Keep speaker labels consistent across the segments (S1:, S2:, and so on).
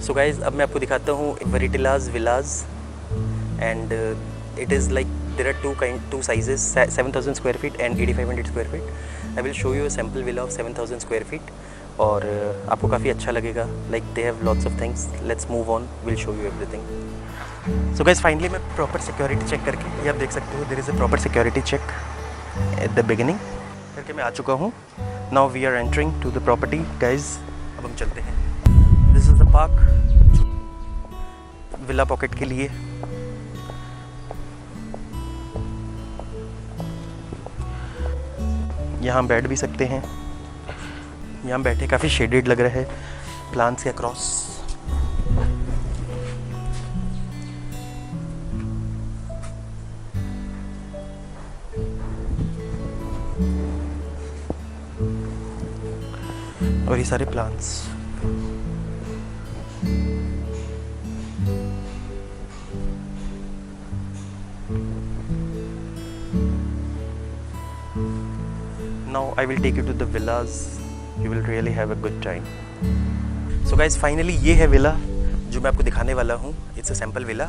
S1: So guys अब मैं आपको दिखाता हूँ वेरिटिलाज villas and it is like there are two sizes 7,000 square feet and 8,500 square feet. I will show you a sample villa of 7,000 square feet और आपको काफ़ी अच्छा लगेगा। Like they have lots of things. Let's move on, will show you everything. So guys finally मैं proper security check करके, ये आप देख सकते हो there is a proper security check at the beginning करके मैं आ चुका हूँ। Now we are entering to the property guys. अब हम चलते हैं। This is the park villa pocket के लिए। यहाँ बैठ भी सकते हैं। यहाँ बैठे काफ़ी शेडेड लग रहा है प्लांट्स के अक्रॉस। और ये सारे plants. Now I will take you to the villas. You will really have a good time. So guys, finally ये है विला जो मैं आपको दिखाने वाला हूँ। It's a sample villa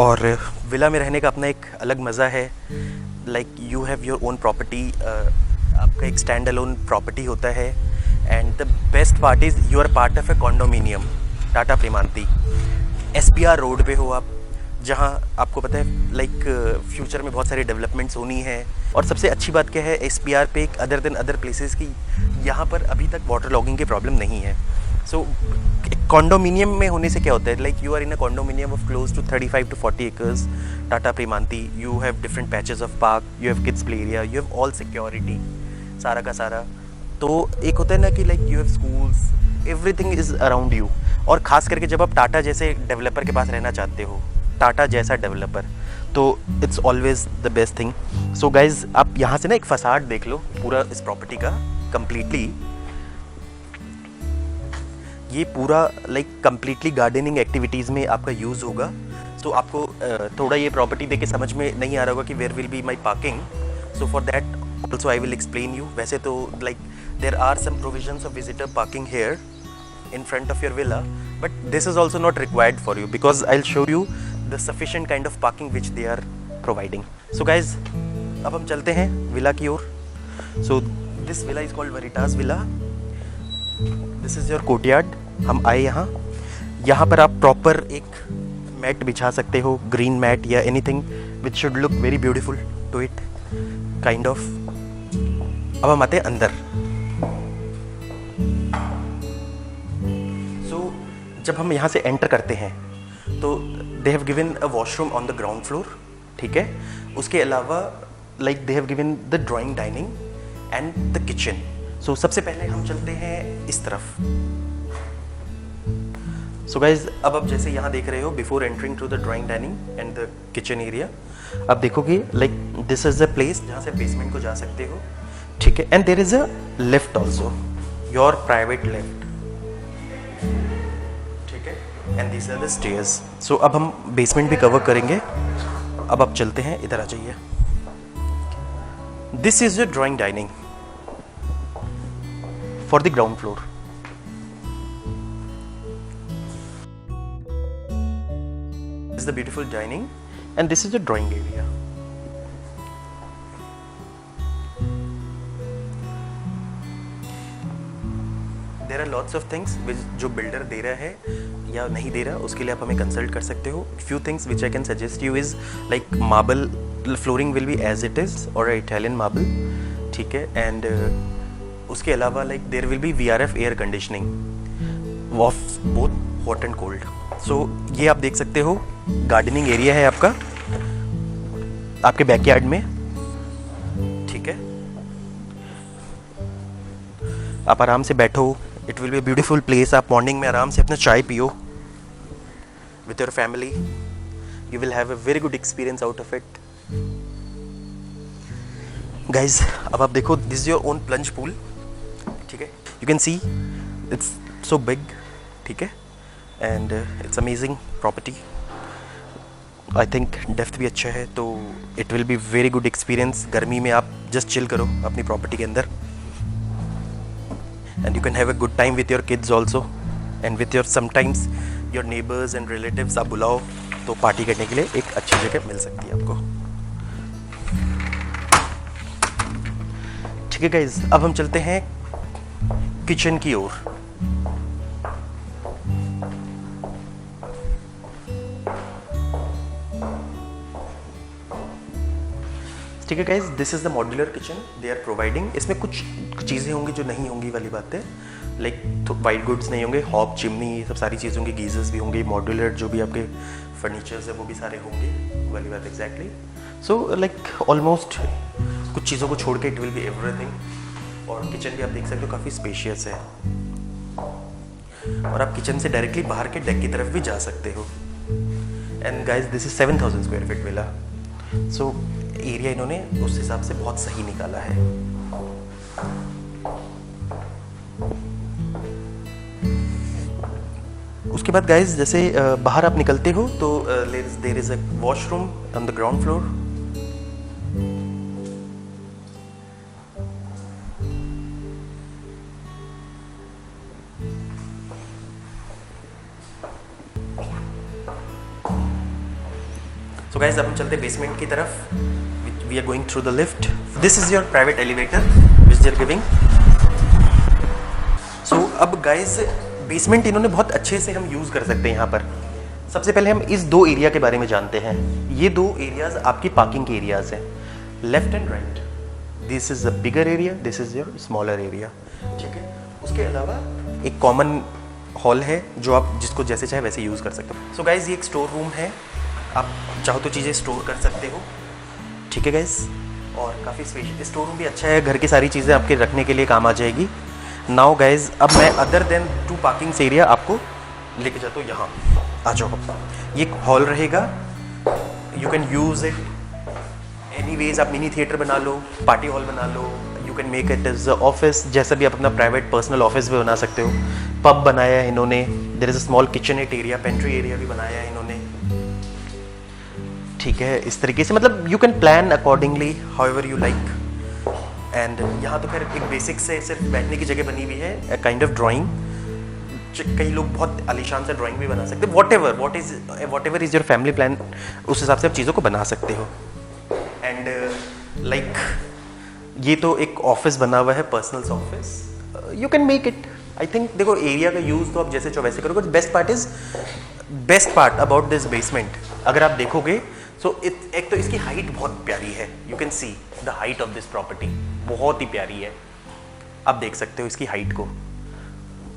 S1: और विला में रहने का अपना एक अलग मज़ा है। Like you have your own property, आपका एक stand alone property होता है। And the best part is you are part of a condominium, Tata Primanti. SPR road पे हो आप, जहाँ आपको पता है लाइक फ्यूचर में बहुत सारी डेवलपमेंट्स होनी है। और सबसे अच्छी बात क्या है SPR पे, अदर देन अदर प्लेसेस की, यहाँ पर अभी तक वाटर लॉगिंग की प्रॉब्लम नहीं है। सो कॉन्डोमिनियम में होने से क्या होता है, like you are in a condominium of close to 35 to 40 acres Tata Primanti. You have different patches of park, you have kids play area, you have all security, सारा का सारा। तो एक होता है ना कि like you have schools, everything is around you. और ख़ास करके जब आप टाटा जैसे डेवलपर के पास रहना चाहते हो, टाटा जैसा डेवलपर, तो it's always the best thing. So guys आप यहाँ से ना एक फसाड देख लो पूरा इस प्रॉपर्टी का कम्प्लीटली। ये पूरा लाइक कम्प्लीटली गार्डनिंग एक्टिविटीज़ में आपका यूज़ होगा। सो आपको थोड़ा ये प्रॉपर्टी देख के समझ में नहीं आ रहा होगा कि where will be my parking. So for that also I will explain you. वैसे तो like there are some provisions of visitor parking here in front of your villa, but this is also not required for you because I'll show you the sufficient kind of parking which they are providing. So guys, अब हम चलते हैं villa की ओर। So this villa is called Veritas Villa. This is your courtyard. हम आए यहाँ पर आप प्रॉपर एक मैट बिछा सकते हो, ग्रीन मैट या anything which should look very beautiful to it kind of। अब हम आते हैं अंदर। जब हम यहाँ से एंटर करते हैं तो they have given a washroom on the ground floor, ठीक है। उसके अलावा like they have given the drawing dining and the kitchen. So सबसे पहले हम चलते हैं इस तरफ। सो गाइज अब आप जैसे यहाँ देख रहे हो, before entering to the drawing dining and the kitchen area, आप देखोगे like this is the place जहाँ से बेसमेंट को जा सकते हो, ठीक है। And there is a lift also, your private lift, and this are the stairs. So अब हम बेसमेंट भी कवर करेंगे। अब आप चलते हैं, इधर आ जाइए। This is your drawing dining for the ground floor. This is the beautiful dining and this is the drawing area. There are lots of things जो बिल्डर दे रहा है या नहीं दे रहा, उसके लिए आप हमें कंसल्ट कर सकते हो। Few things which I can suggest you is like marble flooring will be as it is और इटालियन मार्बल, ठीक है। एंड उसके अलावा like there will be VRF air conditioning of both hot and cold. So ये आप देख सकते हो गार्डनिंग एरिया है आपका आपके बैकयार्ड में, ठीक है। आप आराम से बैठो, it will be beautiful place. आप मॉर्निंग में आराम से अपना चाय पियो with your family, you will have a very good experience out of it. Guys अब आप देखो, this is your own plunge pool, ठीक है। You can see it's so big, ठीक है। And it's amazing property. I think depth भी अच्छा है, तो it will be very good experience. गर्मी में आप जस्ट चिल करो अपनी प्रॉपर्टी के अंदर, and you can have a good time with your kids also, and with your sometimes your neighbours and relatives आप बुलाओ तो पार्टी करने के लिए एक अच्छी जगह मिल सकती है आपको। ठीक है गाइज, अब हम चलते हैं किचन की ओर। ठीक है guys, this is the modular kitchen they are providing. इसमें कुछ चीज़ें होंगी जो नहीं होंगी वाली बात है, लाइक वाइट गुड्स नहीं होंगे, हॉब, चिमनी, ये सब सारी चीज़ें होंगी, गीजर्स भी होंगे, मॉड्यूलर जो भी आपके फर्नीचर्स है वो भी सारे होंगे वाली बात एग्जैक्टली। सो लाइक ऑलमोस्ट कुछ चीज़ों को छोड़ के इट विल बी एवरीथिंग। और किचन भी आप देख सकते हो काफ़ी स्पेशियस है, और आप किचन से डायरेक्टली बाहर के डेक की तरफ भी जा सकते हो। And guys this is 7000 square feet villa. So area इन्होंने उस हिसाब से बहुत सही निकाला है। उसके बाद गाइज जैसे बाहर आप निकलते हो तो there is a washroom on the ground floor. So guys, अब हम चलते बेसमेंट की तरफ। We are going through the lift. This is your private elevator which they are giving. So अब guys बेसमेंट इन्होंने बहुत अच्छे से हम यूज़ कर सकते हैं यहाँ पर। सबसे पहले हम इस दो एरिया के बारे में जानते हैं। ये दो एरियाज आपकी पार्किंग के एरियाज हैं, left and right. This is a bigger area, this is your smaller area. ठीक है, उसके अलावा एक कॉमन हॉल है जो आप जिसको जैसे चाहे वैसे यूज़ कर सकते हो। सो गाइज ये एक स्टोर रूम है, आप चाहो तो चीज़ें स्टोर कर सकते हो। ठीक है गाइज, और काफ़ी स्पेशियस स्टोर रूम भी अच्छा है, घर की सारी चीज़ें आपके रखने के लिए काम आ जाएगी। नाउ गाइज अब मैं अदर देन 2 पार्किंग्स एरिया आपको लेके जाता हूँ। यहाँ आ जाओ, ये एक हॉल रहेगा, you can use it anyways. आप मिनी थिएटर बना लो, पार्टी हॉल बना लो, you can make it as office, जैसा भी आप अपना प्राइवेट पर्सनल ऑफिस भी बना सकते हो। पब बनाया है इन्होंने, there is a small kitchenette area, pantry area भी बनाया है इन्होंने। ठीक है, इस तरीके से मतलब you can plan accordingly however you like. And यहाँ तो खैर एक बेसिक से सिर्फ बैठने की जगह बनी हुई है, अ काइंड ऑफ ड्राइंग। कई लोग बहुत आलीशान से ड्राइंग भी बना सकते हैं, what ever is your family plan, उस हिसाब से आप चीज़ों को बना सकते हो। एंड लाइक ये तो एक ऑफिस बना हुआ है, personal office, you can make it. I think देखो एरिया का यूज़ तो आप जैसे चाहो वैसे करोगे। Best part about this basement अगर आप देखोगे सो एक तो इसकी हाइट बहुत प्यारी है, you can see the height of this property, बहुत ही प्यारी है, आप देख सकते हो इसकी हाइट को।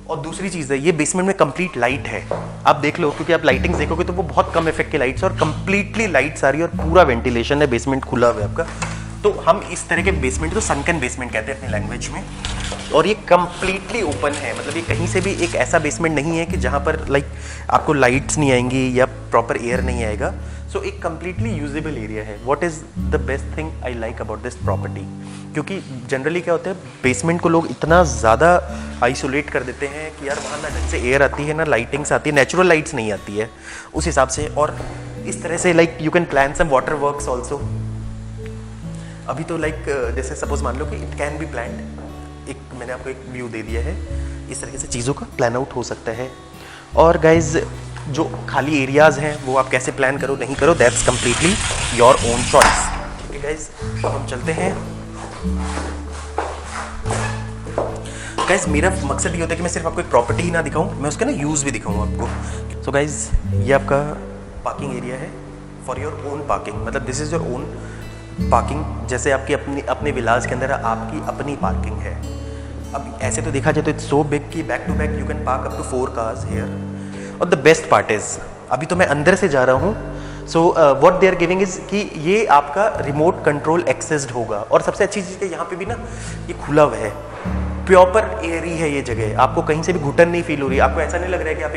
S1: और दूसरी चीज़ है ये बेसमेंट में कंप्लीट लाइट है, आप देख लो, क्योंकि आप लाइटिंग्स देखोगे तो वो बहुत कम इफेक्ट की लाइट्स और कंप्लीटली लाइट्स आ रही है और पूरा वेंटिलेशन है, बेसमेंट खुला हुआ है आपका। तो हम इस तरह के बेसमेंट तो सनकन बेसमेंट कहते हैं अपनी लैंग्वेज में, और ये कंप्लीटली ओपन है, मतलब ये कहीं से भी एक ऐसा बेसमेंट नहीं है कि जहाँ पर लाइक आपको लाइट्स नहीं आएंगी या प्रॉपर एयर नहीं आएगा। सो एक कंप्लीटली यूजेबल एरिया है। What is the best thing I like about this property, क्योंकि जनरली क्या होता है बेसमेंट को लोग इतना ज़्यादा आइसोलेट कर देते हैं कि यार वहाँ ना ढंग से एयर आती है, ना लाइटिंग्स आती है, नेचुरल लाइट्स नहीं आती है उस हिसाब से। और इस तरह से like you can plan some water works also. अभी तो लाइक जैसे सपोज मान लो कि इट कैन बी प्लान्ड, एक मैंने आपको एक व्यू दे दिया है, इस तरीके से चीज़ों का प्लान आउट हो सकता है। और गाइज जो खाली एरियाज़ हैं वो आप कैसे प्लान करो नहीं करो, that's completely your own choice. ठीक है गाइज, हम चलते हैं। गाइज मेरा मकसद ये होता है कि मैं सिर्फ आपको एक प्रॉपर्टी ही ना दिखाऊं, मैं उसका ना यूज़ भी दिखाऊं आपको। सो गाइज ये आपका पार्किंग एरिया है फॉर योर ओन पार्किंग, मतलब this is your own parking, जैसे आपकी अपने विलास के अंदर आपकी अपनी पार्किंग है। अब ऐसे तो देखा जाए तो इट्स सो बिग कि back to back you can park up to 4 cars here. और द बेस्ट पार्ट इज़ अभी तो मैं अंदर से जा रहा हूँ, so what they are giving is कि ये आपका रिमोट कंट्रोल एक्सेस्ड होगा। और सबसे अच्छी चीज़ है यहाँ पे भी ना ये खुला हुआ है, प्रॉपर एयरी है ये जगह, आपको कहीं से भी घुटन नहीं फील हो रही, आपको ऐसा नहीं लग रहा है कि आप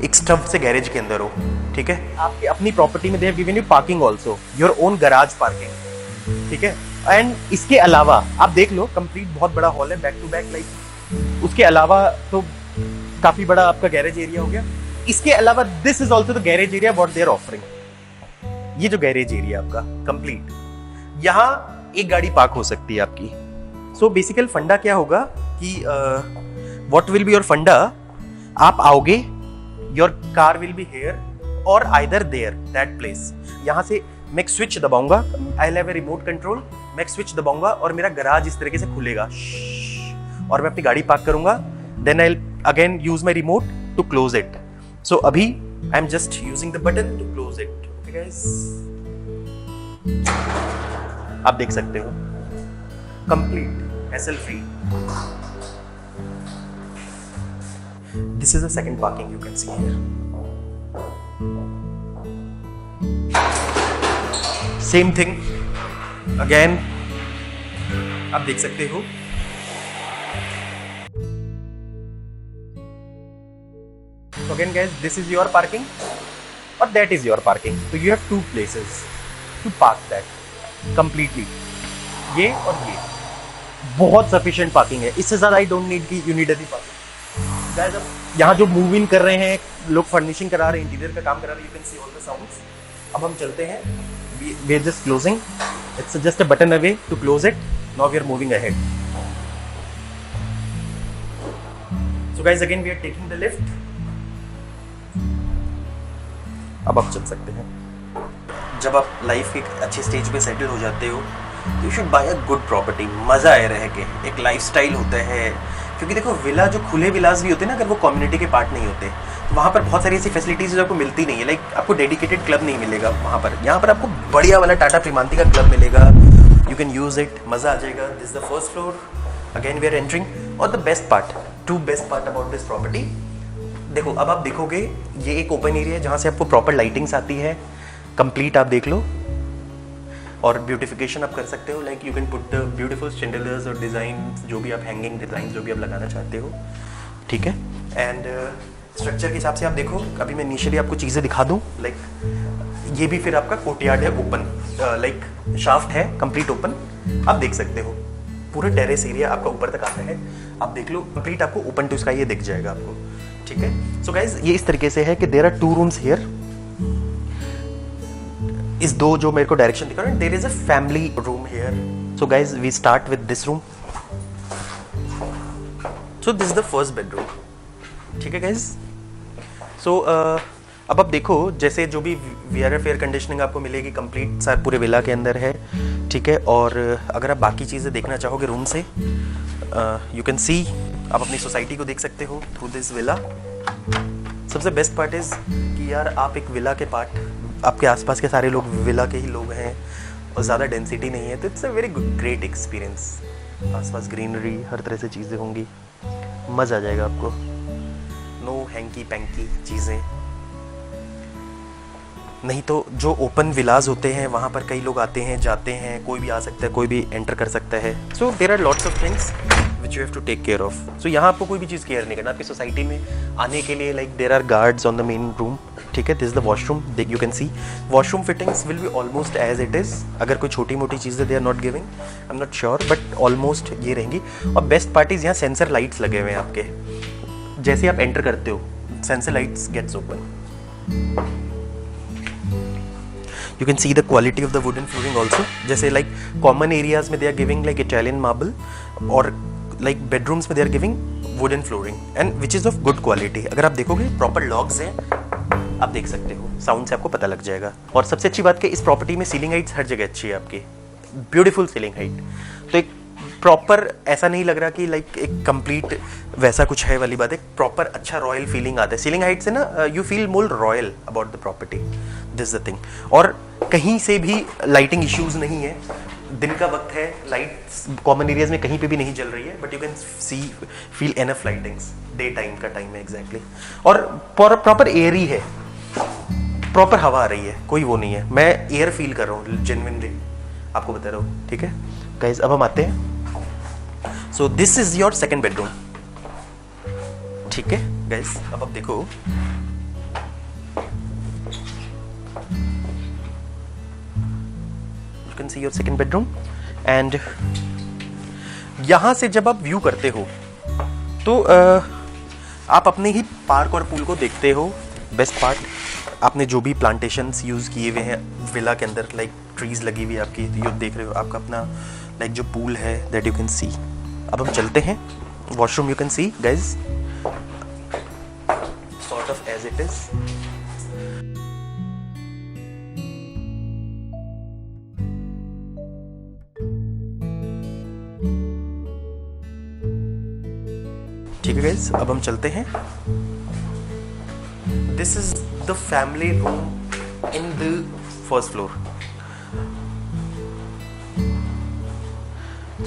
S1: एक स्टफ से गैरेज के अंदर हो। ठीक है, आपकी अपनी प्रॉपर्टी में दे have given you parking also, your own garage parking. ठीक है, एंड इसके अलावा आप देख लो कंप्लीट बहुत बड़ा हॉल है, बैक टू बैक लाइक। उसके अलावा तो काफी बड़ा आपका गैरेज एरिया हो गया। इसके अलावा this is also the garage area what they are offering. ये जो गैरेज एरिया आपका कंप्लीट, यहाँ एक गाड़ी पार्क हो सकती है आपकी। सो बेसिकल फंडा क्या होगा कि व्हाट विल बी योर फंडा आप आओगे, your car will be here और आइदर देयर, दैट प्लेस। यहाँ से मैं एक स्विच दबाऊंगा, I have a remote control, मैं एक स्विच दबाऊंगा और मेरा गराज इस तरीके से खुलेगा और मैं अपनी गाड़ी पार्क करूंगा। Then I again use my remote to close it. So अभी I am just using the button to close it. Okay guys, आप देख सकते हो complete hassle free. This is the second parking, you can see here. Same thing again, आप देख सकते हो। Again guys, this is your parking or that is your parking. So you have two places to park that completely. ये और ये बहुत sufficient parking है। इससे ज़्यादा I don't need कि you need any parking. Guys, अब यहाँ जो move in कर रहे हैं लोग, फर्निशिंग करा रहे हैं, इंटीरियर का काम करा रहे हैं, you can see all the sounds. अब हम चलते हैं, we are just closing. It's just a button away to close it. Now we are moving ahead. So guys, again we are taking the lift. अब आप चल सकते हैं। जब आप लाइफ के एक अच्छे स्टेज पे सेटल हो जाते हो, you should buy a good property. मज़ा आए रह के, एक लाइफस्टाइल होता है। क्योंकि देखो विला, जो खुले विलास भी होते हैं ना, अगर वो कम्युनिटी के पार्ट नहीं होते तो वहाँ पर बहुत सारी ऐसी फैसिलिटीज आपको मिलती नहीं है। लाइक आपको डेडिकेटेड क्लब नहीं मिलेगा वहाँ पर। यहाँ पर आपको बढ़िया वाला टाटा प्रीमांति का क्लब मिलेगा। यू कैन यूज इट, मज़ा आ जाएगा। This the first floor, again we are entering. और the best part, to best part about this property, देखो अब आप देखोगे ये एक ओपन एरिया है जहाँ से आपको प्रॉपर लाइटिंग्स आती है, कंप्लीट आप देख लो। और ब्यूटिफिकेशन आप कर सकते हो, like you can put beautiful chandeliers और डिज़ाइन, जो भी आप हैंगिंग डिज़ाइन जो भी आप लगाना चाहते हो, ठीक है। एंड स्ट्रक्चर के हिसाब से आप देखो, अभी मैं इनिशियली आपको चीज़ें दिखा दूँ। लाइक ये भी फिर आपका कोर्टयार्ड है, ओपन लाइक शाफ्ट है, कंप्लीट ओपन। आप देख सकते हो पूरा टेरेस एरिया आपका ऊपर तक आता है। आप देख लो कंप्लीट, आपको ओपन टू स्काई ये दिख जाएगा आपको, ठीक है। सो गाइज ये इस तरीके से है कि देयर आर 2 रूम्स हियर। इस दो जो मेरे को डायरेक्शन दिखा रहा है, there is a family room here. So guys we start with this room. So this is the first bedroom, ठीक है गाइज। सो अब आप देखो, जैसे जो भी वीआरएफ एयर कंडीशनिंग आपको मिलेगी कंप्लीट सारे पूरे विला के अंदर है, ठीक है। और अगर आप बाकी चीज़ें देखना चाहोगे रूम से, यू कैन सी, आप अपनी सोसाइटी को देख सकते हो थ्रू दिस विला। सबसे बेस्ट पार्ट इज़ कि यार आप एक विला के पार्ट, आपके आसपास के सारे लोग विला के ही लोग हैं और ज़्यादा डेंसिटी नहीं है, तो it's a very great experience. आसपास ग्रीनरी, हर तरह से चीज़ें होंगी, मज़ा आ जाएगा आपको। नो हैंकी पैंकी चीज़ें। नहीं तो जो ओपन विलाज होते हैं वहाँ पर कई लोग आते हैं जाते हैं, कोई भी आ सकता है, कोई भी एंटर कर सकता है। So there are lots of things which you have to take care of. So यहाँ आपको कोई भी चीज़ केयर नहीं करना। आपकी सोसाइटी में आने के लिए like there are guards on the main room, ठीक है। This is the washroom, you can see washroom fittings will be almost as it is. अगर कोई छोटी मोटी चीज़ें they are not giving, I am not sure, but almost ये रहेंगी। और बेस्ट पार्ट इज़ यहाँ सेंसर लाइट्स लगे हुए हैं आपके। जैसे आप एंटर करते हो, sensor lights gets open. You can see the quality of the wooden flooring also. जैसे like common areas में they are giving like Italian marble, और like bedrooms में they are giving wooden flooring and which is of good quality. अगर आप देखोगे proper logs हैं, आप देख सकते हो, साउंड से आपको पता लग जाएगा। और सबसे अच्छी बात कि इस प्रॉपर्टी में सीलिंग हाइट्स हर जगह अच्छी है आपकी, ब्यूटीफुल सीलिंग हाइट। तो एक प्रॉपर ऐसा नहीं लग रहा कि लाइक एक कंप्लीट वैसा कुछ है वाली बात है, प्रॉपर अच्छा रॉयल फीलिंग आता है सीलिंग हाइट से ना। You feel more royal about the property, this the thing. और कहीं से भी लाइटिंग इश्यूज नहीं है, दिन का वक्त है, लाइट्स कॉमन एरियाज में कहीं पे भी नहीं जल रही है, but you can C feel enough lightings, day time का टाइम है एग्जैक्टली। और प्रॉपर एयर ही है, प्रॉपर हवा आ रही है, कोई वो नहीं है। मैं एयर फील कर रहा हूँ जेन्युइनली, आपको बता रहा हूँ, ठीक है गाइज। अब हम आते हैं, सो this is your second bedroom, ठीक है गाइज। अब आप देखो, you can see your second bedroom. And यहां से जब आप व्यू करते हो तो आप अपने ही पार्क और पूल को देखते हो। बेस्ट पार्ट, आपने जो भी प्लांटेशंस यूज किए हुए हैं विला के अंदर, लाइक ट्रीज लगी हुई है आपकी, ये देख रहे हो, आपका अपना लाइक जो पूल है, दैट यू कैन सी। अब हम चलते हैं washroom, you can see guys. sort of as it is. ठीक है गाइस, अब हम चलते हैं. This is the family room in the first floor.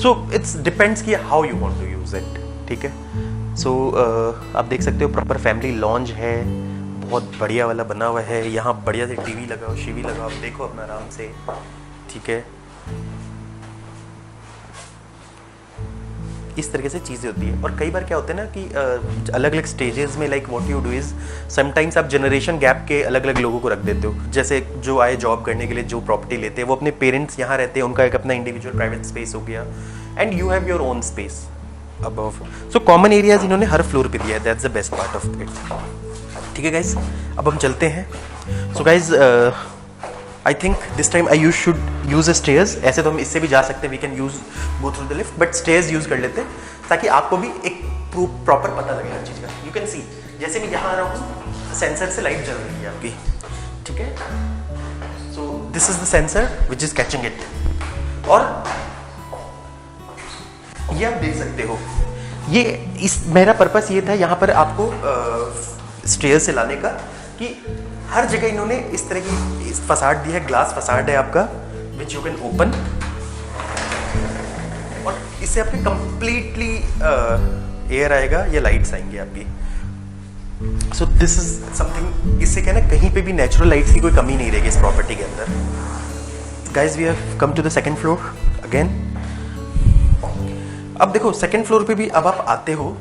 S1: So it's depends कि how you want to use it. ठीक है. सो आप देख सकते हो प्रॉपर फैमिली लॉन्ज है, बहुत बढ़िया वाला बना हुआ है. यहाँ बढ़िया से टीवी लगाओ, शीवी लगाओ, देखो अपना आराम से. ठीक है. इस तरीके से चीज़ें होती है. और कई बार क्या होता है ना कि अलग अलग स्टेजेस में like what you do is sometimes आप जनरेशन गैप के अलग अलग लोगों को रख देते हो. जैसे जो आए जॉब करने के लिए, जो प्रॉपर्टी लेते हैं, वो अपने पेरेंट्स यहाँ रहते हैं, उनका एक अपना इंडिविजुअल प्राइवेट स्पेस हो गया, and you have your own space above. So common areas इन्होंने हर फ्लोर पे दिया है. That's the best part of it. ठीक है गाइज, अब हम चलते हैं. So guys I think this time I should use a stairs. ऐसे तो हम इससे भी जा सकते हैं, we can use go through the lift, but stairs use कर लेते हैं ताकि आपको भी एक प्रॉपर पता लगे हर चीज़ का. यू कैन सी, जैसे मैं यहाँ आ रहा हूँ, सेंसर से लाइट जल रही है आपकी. ठीक है. सो this is the sensor which is catching it. और ये आप देख सकते हो, ये इस मेरा पर्पस ये था यहाँ पर आपको स्टेयर्स से लाने का कि हर जगह इन्होंने इस तरह की फसाड दी है. ग्लास फसाड है आपका विच यू कैन ओपन, और इससे आपके कंप्लीटली एयर आएगा या लाइट्स आएंगी आपकी. सो दिस इज समथिंग, इससे क्या ना कहीं पे भी नेचुरल लाइट्स की कोई कमी नहीं रहेगी इस प्रॉपर्टी के अंदर. Guys we have come to the second floor again. अब देखो सेकंड फ्लोर पे भी अब आप आते हो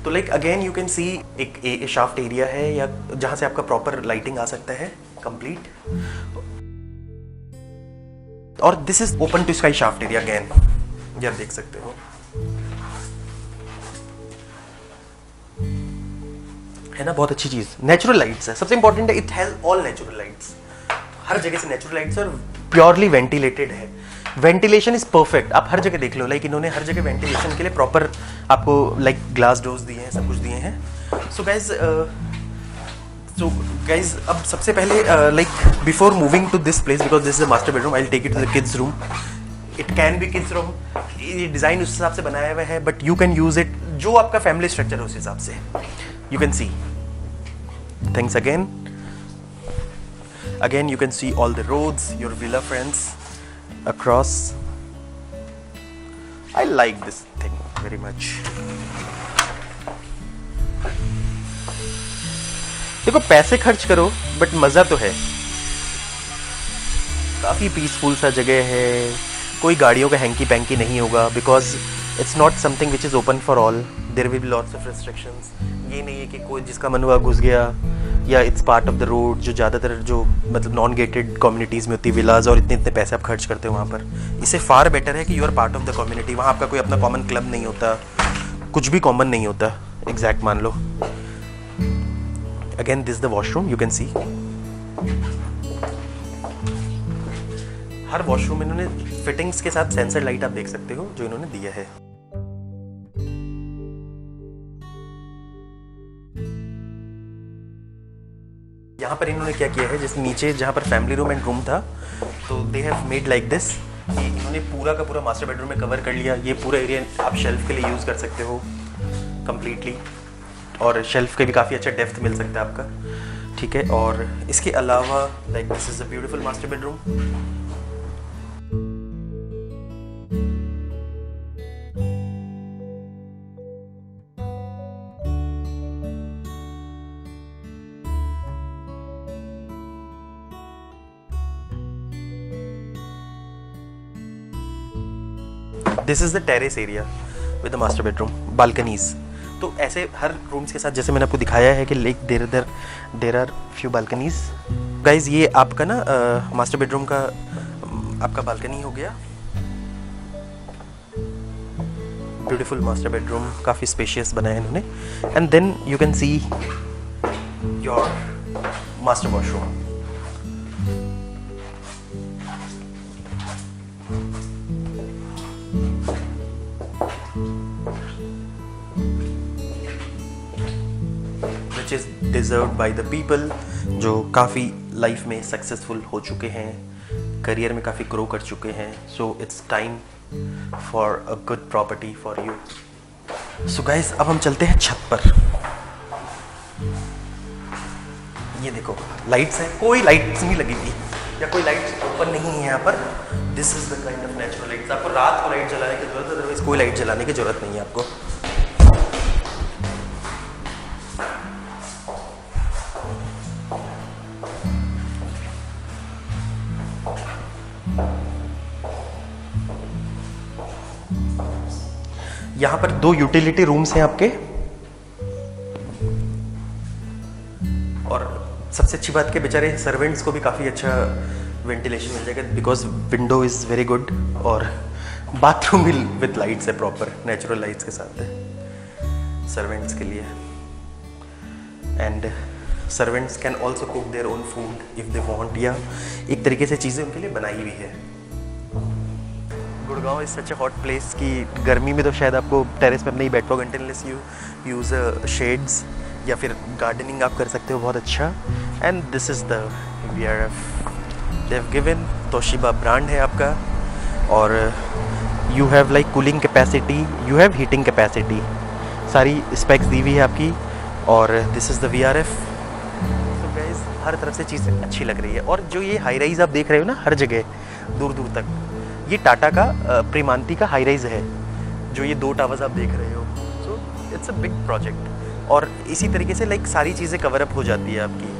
S1: तो लाइक अगेन यू कैन सी एक शाफ्ट एरिया है या जहां से आपका प्रॉपर लाइटिंग आ सकता है कंप्लीट. और this is open to sky shaft area again, ये आप देख सकते हो. है ना, बहुत अच्छी चीज. नेचुरल लाइट्स है, सबसे इंपॉर्टेंट है. It has all natural lights, हर जगह से नेचुरल लाइट्स, और प्योरली वेंटिलेटेड है. Ventilation is perfect. आप हर जगह देख लो, लाइक इन्होंने हर जगह वेंटिलेशन के लिए प्रॉपर आपको लाइक ग्लास डोर्स दिए हैं, सब कुछ दिए हैं. सो गाइज अब सबसे पहले like before moving to this place, because this is a master bedroom, I will take it to the kids room. It can be kids room. ये डिज़ाइन उस हिसाब से बनाया हुआ है, but you can use it जो आपका family structure है उस हिसाब से. You can see things again you can see all the roads, your villa friends across. I like this thing very much. देखो पैसे खर्च करो बट मजा तो है. काफी पीसफुल सा जगह है, कोई गाड़ियों का हैंकी पैंकी नहीं होगा, because it's not something which is open for all. There will be lots of restrictions. ये नहीं है कि कोई जिसका मन हुआ घुस गया, या it's part of the road, जो ज़्यादातर जो मतलब नॉन गेटेड कम्युनिटीज़ में होती है विलाज, और इतने इतने पैसे आप खर्च करते हो वहाँ पर. इससे फार बेटर है कि you are part of the community. वहाँ आपका कोई अपना कॉमन क्लब नहीं होता, कुछ भी कॉमन नहीं होता. एग्जैक्ट मान लो. Again this the washroom, you can see. हर वॉशरूम में इन्होंने फिटिंग्स के साथ सेंसर लाइट आप देख सकते हो जो इन्होंने दिया है. यहाँ पर इन्होंने क्या किया है, जैसे नीचे जहाँ पर फैमिली रूम एंड रूम था, तो they have made like this. इन्होंने पूरा का पूरा मास्टर बेडरूम में कवर कर लिया. ये पूरा एरिया आप शेल्फ के लिए यूज़ कर सकते हो कंप्लीटली, और शेल्फ के भी काफ़ी अच्छा डेप्थ मिल सकता है आपका. ठीक है. और इसके अलावा like this is a beautiful master bedroom. This is the terrace area with the master bedroom, balconies. तो ऐसे हर रूम्स के साथ जैसे मैंने आपको दिखाया है कि like there are few balconies. Guys ये आपका ना मास्टर बेडरूम का आपका बालकनी हो गया. ब्यूटीफुल मास्टर बेडरूम, काफ़ी स्पेशियस बनाया इन्होंने. And then you can see your master washroom. which is deserve by the people जो काफ़ी लाइफ में सक्सेसफुल हो चुके हैं, करियर में काफ़ी ग्रो कर चुके हैं. So it's time for a good property for you. So guys, अब हम चलते हैं छत पर. ये देखो लाइट्स हैं, कोई लाइट्स नहीं लगी थी या कोई लाइट्स ओपन नहीं है यहाँ पर. This is the kind of natural lights. आपको रात को लाइट जलाने की जरूरत है, अदरवाइज कोई लाइट जलाने की जरूरत नहीं है आपको. यहाँ पर 2 यूटिलिटी रूम्स हैं आपके. और सबसे अच्छी बात के बेचारे सर्वेंट्स को भी काफ़ी अच्छा वेंटिलेशन मिल जाएगा because window is very good. और बाथरूम भी विद लाइट्स है, प्रॉपर नेचुरल लाइट्स के साथ है सर्वेंट्स के लिए. And servants can also cook their own food if they want, या एक तरीके से चीज़ें उनके लिए बनाई हुई है. Gurgaon is such A hot place कि गर्मी में तो शायद आपको टेरेस पे नहीं बैठ पाओगे अनटिल यू यूज़ शेड्स, या फिर गार्डनिंग आप कर सकते हो बहुत अच्छा. And this is the VRF they have given. Toshiba brand है आपका. और you have like cooling capacity, you have heating capacity, सारी स्पेक्स दी हुई है आपकी. और this is the VRF. So guys, हर तरफ से चीज़ अच्छी लग रही है. और जो ये हाई राइज आप देख रहे हो ना हर जगह दूर दूर तक, ये टाटा का प्रेमांती का हाई राइज है जो ये 2 टावर्स आप देख रहे हो. So it's a big project. और इसी तरीके से लाइक सारी चीज़ें कवर अप हो जाती है आपकी.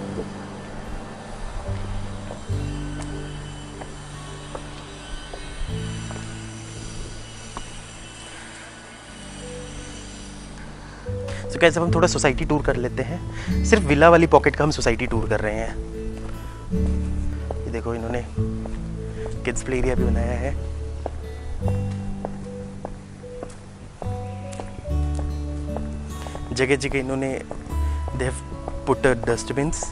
S1: तो कैसे हम थोड़ा सोसाइटी टूर कर लेते हैं. सिर्फ विला वाली पॉकेट का हम सोसाइटी टूर कर रहे हैं. ये देखो, इन्होंने किड्स प्ले एरिया भी बनाया है. जगह जगह इन्होंने they have put dustbins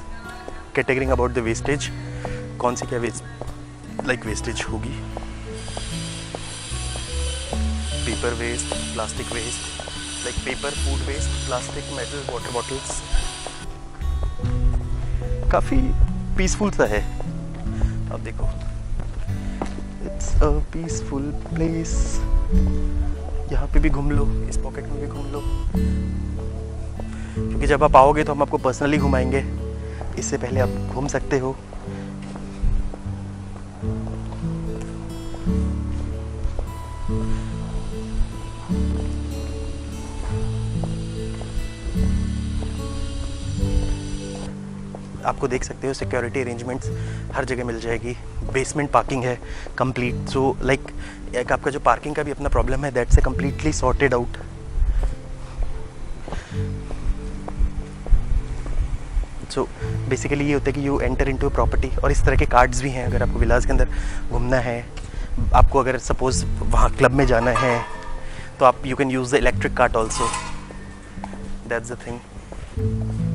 S1: categorising about the wastage. कौन सी क्या वेस्टेज होगी. Paper waste, plastic waste, like paper, food waste, plastic, metal, water bottles. काफ़ी पीसफुल सा है. अब देखो, इट्स अ पीसफुल प्लेस. यहाँ पे भी घूम लो, इस पॉकेट में भी घूम लो, क्योंकि जब आप आओगे तो हम आपको पर्सनली घुमाएंगे. इससे पहले आप घूम सकते हो. आपको देख सकते हो सिक्योरिटी अरेंजमेंट्स हर जगह मिल जाएगी. बेसमेंट पार्किंग है कंप्लीट. सो लाइक एक आपका जो पार्किंग का भी अपना प्रॉब्लम है, that's a completely sorted out. So basically ये होता है कि यू एंटर इनटू प्रॉपर्टी. और इस तरह के कार्ड्स भी हैं अगर आपको विलास के अंदर घूमना है. आपको अगर सपोज वहाँ क्लब में जाना है तो आप you can use the electric cart also. That's the thing.